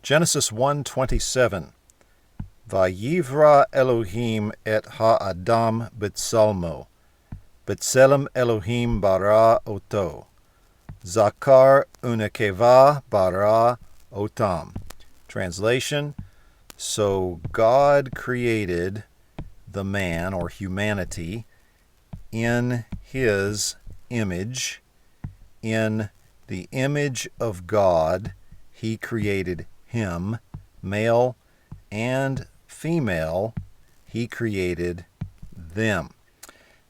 Genesis 1:27. Vayivra Elohim et ha'adam b'tsalmo. B'tselem Elohim bara oto. Zakar unekeva bara otam. Translation: So God created the man, or humanity, in his image. In the image of God, he created him, male and female, he created them.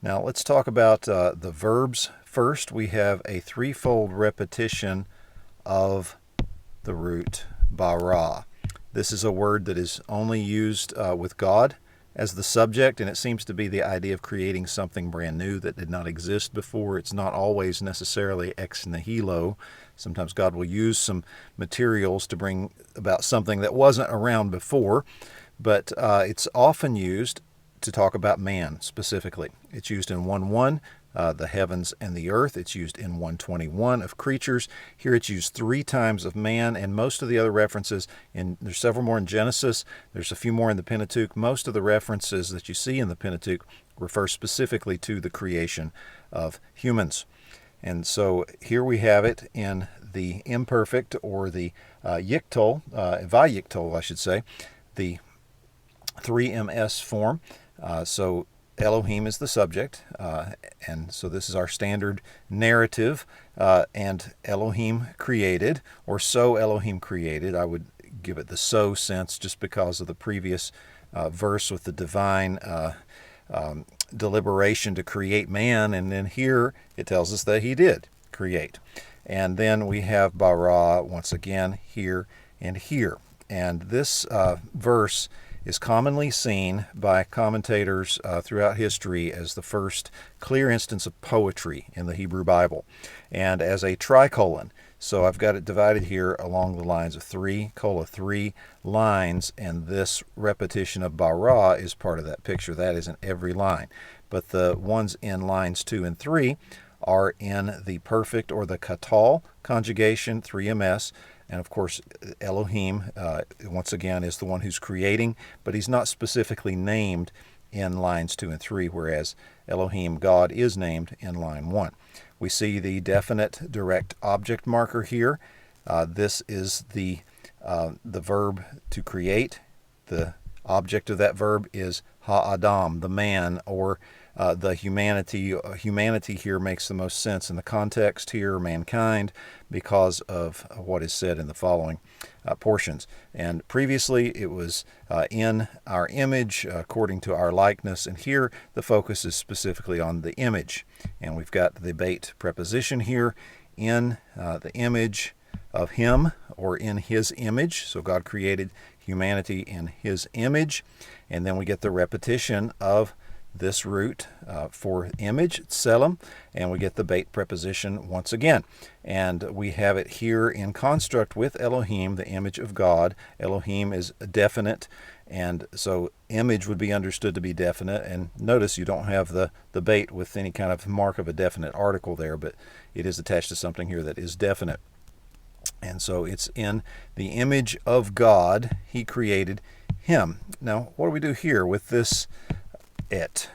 Now let's talk about the verbs. First, we have a threefold repetition of the root bara. This is a word that is only used with God as the subject, and it seems to be the idea of creating something brand new that did not exist before. It's not always necessarily ex nihilo. Sometimes God will use some materials to bring about something that wasn't around before, but it's often used to talk about man specifically. It's used in 1:1, the heavens and the earth. It's used in 1:21 of creatures. Here it's used 3 times of man, and most of the other references, there's several more in Genesis, there's a few more in the Pentateuch. Most of the references that you see in the Pentateuch refer specifically to the creation of humans. And so here we have it in the imperfect, or the Vayyiktol, I should say, the 3ms form. So Elohim is the subject, and so this is our standard narrative, and Elohim created, or so Elohim created. I would give it the so sense just because of the previous verse with the divine deliberation to create man, and then here it tells us that he did create. And then we have bara once again here and here. And this verse is commonly seen by commentators throughout history as the first clear instance of poetry in the Hebrew Bible, and as a tricolon. So I've got it divided here along the lines of 3 lines, and this repetition of bara is part of that picture. That is in every line. But the ones in lines 2 and 3 are in the perfect, or the katal conjugation, 3ms. And of course, Elohim, once again, is the one who's creating, but he's not specifically named in lines 2 and 3, whereas Elohim, God, is named in line 1. We see the definite direct object marker here. This is the verb to create. The object of that verb is ha'adam, the man, or the humanity. Humanity here makes the most sense in the context here, mankind, because of what is said in the following portions. And previously it was in our image, according to our likeness, and here the focus is specifically on the image. And we've got the bait preposition here, in the image of him, or in his image. So God created humanity in his image. And then we get the repetition of this root for image, tselem, and we get the bait preposition once again. And we have it here in construct with Elohim, the image of God. Elohim is definite, and so image would be understood to be definite. And notice you don't have the bait with any kind of mark of a definite article there, but it is attached to something here that is definite. And so it's in the image of God, he created him. Now, what do we do here with this et?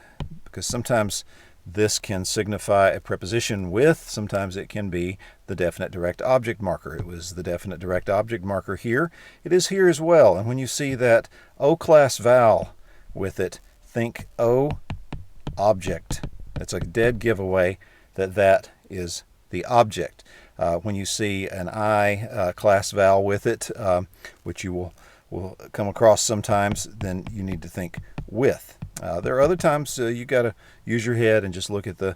Because sometimes this can signify a preposition with, sometimes it can be the definite direct object marker. It was the definite direct object marker here. It is here as well. And when you see that O-class vowel with it, think O object. It's a dead giveaway that that is the object. When you see an I class vowel with it, which you will come across sometimes, then you need to think with. There are other times you got to use your head and just look at the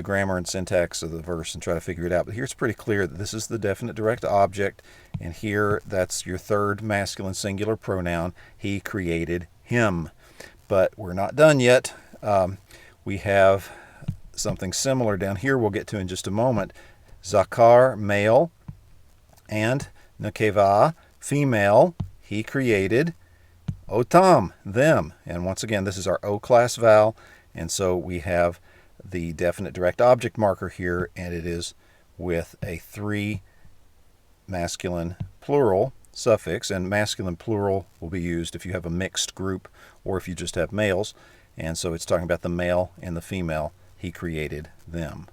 grammar and syntax of the verse and try to figure it out. But here it's pretty clear that this is the definite direct object, and here that's your third masculine singular pronoun. He created him. But we're not done yet. We have something similar down here we'll get to in just a moment. Zakar, male, and Nekeva, female, he created. Otam, them. And once again, this is our O-class vowel, and so we have the definite direct object marker here, and it is with a 3 masculine plural suffix, and masculine plural will be used if you have a mixed group or if you just have males. And so it's talking about the male and the female. He created them.